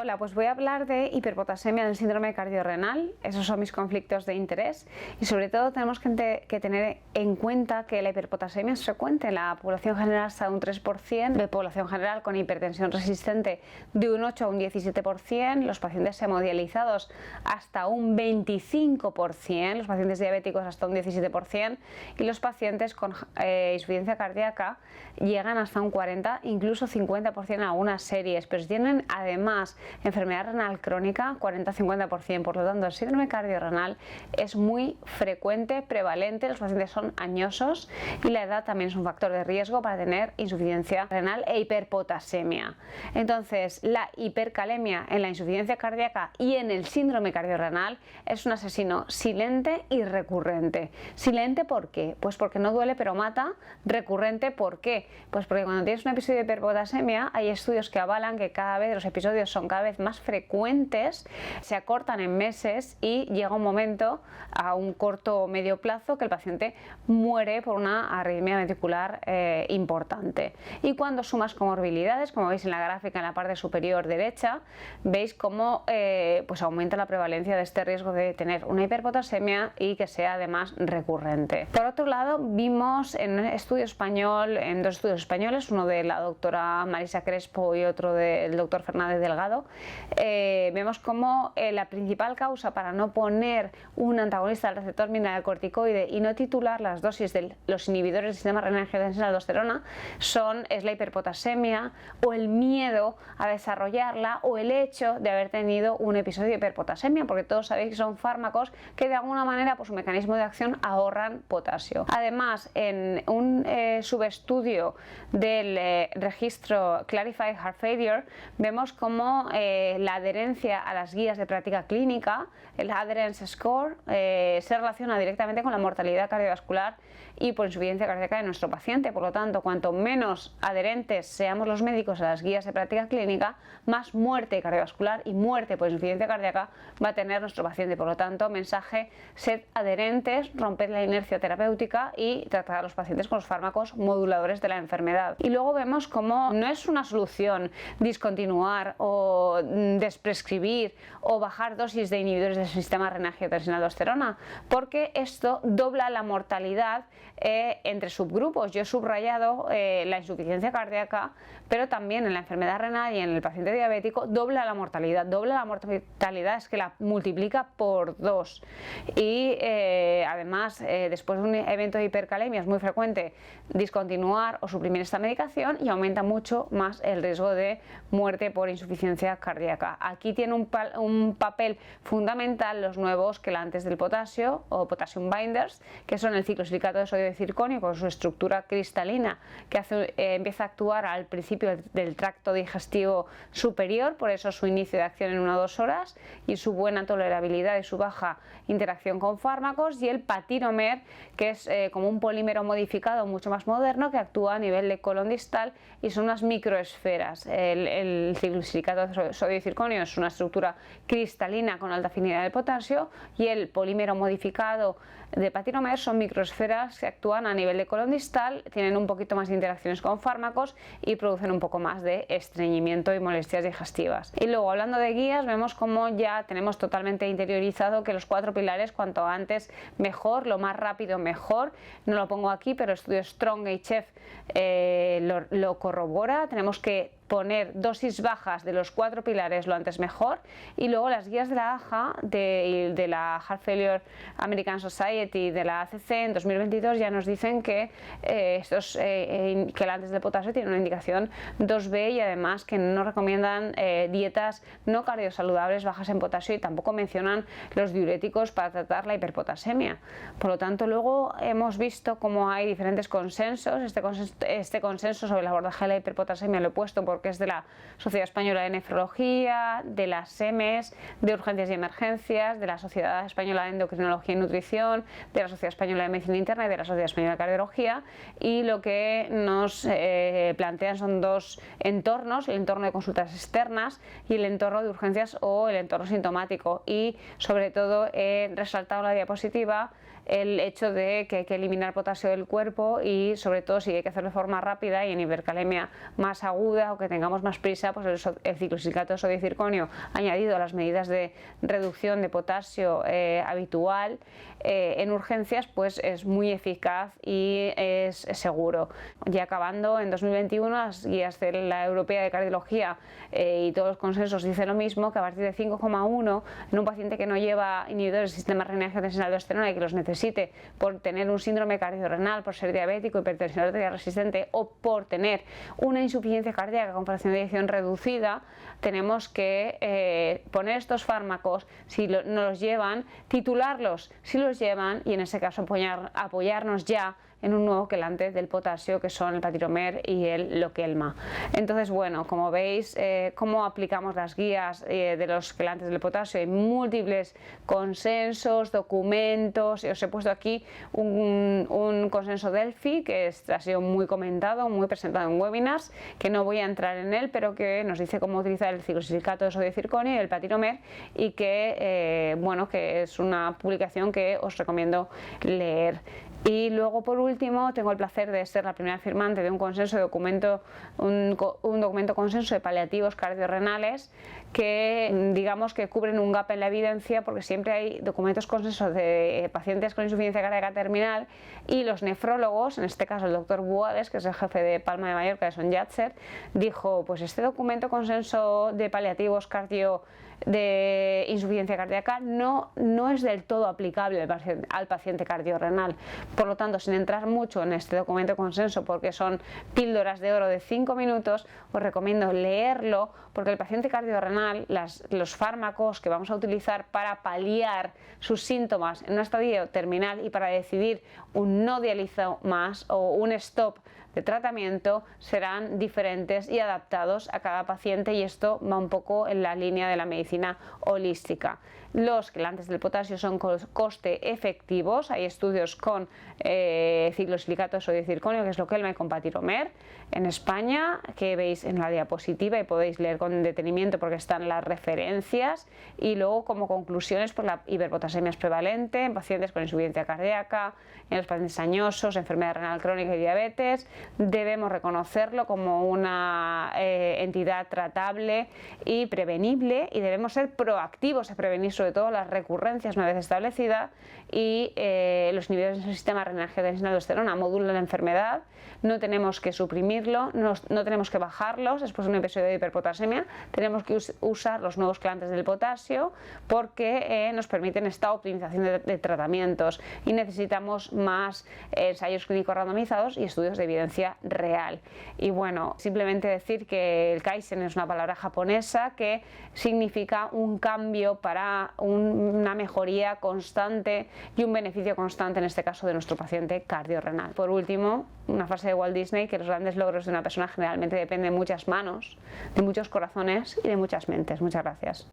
Hola, pues voy a hablar de hiperpotasemia en el síndrome cardiorrenal. Esos son mis conflictos de interés y sobre todo tenemos que tener en cuenta que la hiperpotasemia es frecuente en la población general hasta un 3%, de población general con hipertensión resistente de un 8 a un 17%, los pacientes hemodializados hasta un 25%, los pacientes diabéticos hasta un 17% y los pacientes con insuficiencia cardíaca llegan hasta un 40, incluso 50% en algunas series, pero si tienen además enfermedad renal crónica, 40-50%. Por lo tanto, el síndrome cardiorrenal es muy frecuente, prevalente, los pacientes son añosos y la edad también es un factor de riesgo para tener insuficiencia renal e hiperpotasemia. Entonces, la hipercalemia en la insuficiencia cardíaca y en el síndrome cardiorrenal es un asesino silente y recurrente. Silente, ¿por qué? Pues porque no duele pero mata. Recurrente, ¿por qué? Pues porque cuando tienes un episodio de hiperpotasemia hay estudios que avalan que cada vez los episodios son cada vez más frecuentes, se acortan en meses y llega un momento a un corto o medio plazo que el paciente muere por una arritmia ventricular importante. Y cuando sumas comorbilidades, como veis en la gráfica en la parte superior derecha, veis cómo pues aumenta la prevalencia de este riesgo de tener una hiperpotasemia y que sea además recurrente. Por otro lado, vimos en un estudio español, en dos estudios españoles, uno de la doctora Marisa Crespo y otro del doctor Fernández Delgado, vemos como la principal causa para no poner un antagonista al receptor mineralocorticoide y no titular las dosis de los inhibidores del sistema renina-angiotensina-aldosterona es la hiperpotasemia o el miedo a desarrollarla o el hecho de haber tenido un episodio de hiperpotasemia, porque todos sabéis que son fármacos que de alguna manera por su mecanismo de acción ahorran potasio. Además, en un subestudio del registro Clarify Heart Failure vemos cómo la adherencia a las guías de práctica clínica, el Adherence Score, se relaciona directamente con la mortalidad cardiovascular y por insuficiencia cardíaca de nuestro paciente. Por lo tanto, cuanto menos adherentes seamos los médicos a las guías de práctica clínica, más muerte cardiovascular y muerte por insuficiencia cardíaca va a tener nuestro paciente. Por lo tanto, mensaje: sed adherentes, romped la inercia terapéutica y tratad a los pacientes con los fármacos moduladores de la enfermedad. Y luego vemos cómo no es una solución discontinuar o desprescribir o bajar dosis de inhibidores del sistema renina-angiotensina-aldosterona, porque esto dobla la mortalidad entre subgrupos. Yo he subrayado la insuficiencia cardíaca, pero también en la enfermedad renal y en el paciente diabético dobla la mortalidad. Dobla la mortalidad es que la multiplica por 2 y además después de un evento de hipercalemia es muy frecuente discontinuar o suprimir esta medicación y aumenta mucho más el riesgo de muerte por insuficiencia cardíaca. Aquí tiene un papel fundamental los nuevos quelantes del potasio o potassium binders, que son el ciclosilicato de sodio de circonio con su estructura cristalina que empieza a actuar al principio del tracto digestivo superior, por eso su inicio de acción en 1 o 2 horas y su buena tolerabilidad y su baja interacción con fármacos, y el patiromer, que es como un polímero modificado mucho más moderno que actúa a nivel de colon distal y son unas microesferas. El ciclosilicato de sodio de circonio es una estructura cristalina con alta afinidad de potasio y el polímero modificado de patiromer son microesferas que actúan a nivel de colon distal, tienen un poquito más de interacciones con fármacos y producen un poco más de estreñimiento y molestias digestivas. Y luego, hablando de guías, vemos como ya tenemos totalmente interiorizado que los 4 pilares, cuanto antes mejor, lo más rápido mejor. No lo pongo aquí, pero el estudio Strong-HF lo corrobora. Tenemos que poner dosis bajas de los 4 pilares lo antes mejor, y luego las guías de la AHA, de la Heart Failure American Society, de la ACC en 2022 ya nos dicen que estos quelantes de potasio tienen una indicación 2B y además que no recomiendan dietas no cardiosaludables bajas en potasio y tampoco mencionan los diuréticos para tratar la hiperpotasemia. Por lo tanto, luego hemos visto cómo hay diferentes consensos. Este consenso sobre el abordaje de la hiperpotasemia lo he puesto porque es de la Sociedad Española de Nefrología, de las SEMES, de Urgencias y Emergencias, de la Sociedad Española de Endocrinología y Nutrición, de la Sociedad Española de Medicina Interna y de la Sociedad Española de Cardiología, y lo que nos plantean son 2 entornos: el entorno de consultas externas y el entorno de urgencias o el entorno sintomático. Y sobre todo he resaltado en la diapositiva el hecho de que hay que eliminar potasio del cuerpo y sobre todo si hay que hacerlo de forma rápida y en hipercalemia más aguda o que tengamos más prisa, pues el ciclosilicato de sodio y circonio añadido a las medidas de reducción de potasio habitual en urgencias, pues es muy eficaz y es seguro. Ya acabando, en 2021 las guías de la Europea de Cardiología y todos los consensos dicen lo mismo, que a partir de 5,1 en un paciente que no lleva inhibidores del sistema renina-angiotensina aldosterona y que los necesite por tener un síndrome cardiorrenal, por ser diabético, hipertensión arterial resistente o por tener una insuficiencia cardíaca con fracción de eyección reducida, tenemos que poner estos fármacos, si no los llevan, titularlos si los llevan y en ese caso apoyarnos ya en un nuevo quelante del potasio, que son el Patiromer y el Lokelma. Entonces, bueno, como veis, cómo aplicamos las guías de los quelantes del potasio. Hay múltiples consensos, documentos. Os he puesto aquí un consenso Delphi que ha sido muy comentado, muy presentado en webinars, que no voy a entrar en él, pero que nos dice cómo utilizar el ciclosilicato de sodio y circonio y el Patiromer, y que, bueno, que es una publicación que os recomiendo leer. Y luego, por último, tengo el placer de ser la primera firmante de un consenso de documento, un documento consenso de paliativos cardiorrenales que, digamos, que cubren un gap en la evidencia, porque siempre hay documentos consensos de pacientes con insuficiencia cardíaca terminal y los nefrólogos, en este caso el doctor Buades, que es el jefe de Palma de Mallorca de Son Yatzer, dijo, pues este documento consenso de paliativos de insuficiencia cardíaca no es del todo aplicable al paciente cardiorrenal. Por lo tanto, sin entrar mucho en este documento de consenso, porque son píldoras de oro de 5 minutos, os recomiendo leerlo, porque el paciente cardiorrenal, los fármacos que vamos a utilizar para paliar sus síntomas en un estadio terminal y para decidir un no dializo más o un stop de tratamiento, serán diferentes y adaptados a cada paciente, y esto va un poco en la línea de la medicina holística. Los quelantes del potasio son coste efectivos. Hay estudios con ciclosilicato de sodio y circonio, que es Lokelma, y con Patiromer en España, que veis en la diapositiva y podéis leer con detenimiento porque están las referencias. Y luego, como conclusiones, pues la hiperpotasemia es prevalente en pacientes con insuficiencia cardíaca, en los pacientes añosos, enfermedad renal crónica y diabetes. Debemos reconocerlo como una entidad tratable y prevenible, y debemos ser proactivos a prevenir sobre todo las recurrencias una vez establecida, y los niveles del sistema renina-angiotensina aldosterona modulan la enfermedad. No tenemos que suprimirlo, no tenemos que bajarlos después de un episodio de hiperpotasemia. Tenemos que usar los nuevos quelantes del potasio porque nos permiten esta optimización de tratamientos, y necesitamos más ensayos clínicos randomizados y estudios de evidencia real. Y bueno, simplemente decir que el Kaizen es una palabra japonesa que significa un cambio para una mejoría constante y un beneficio constante, en este caso de nuestro paciente cardiorrenal. Por último, una frase de Walt Disney, que los grandes logros de una persona generalmente dependen de muchas manos, de muchos corazones y de muchas mentes. Muchas gracias.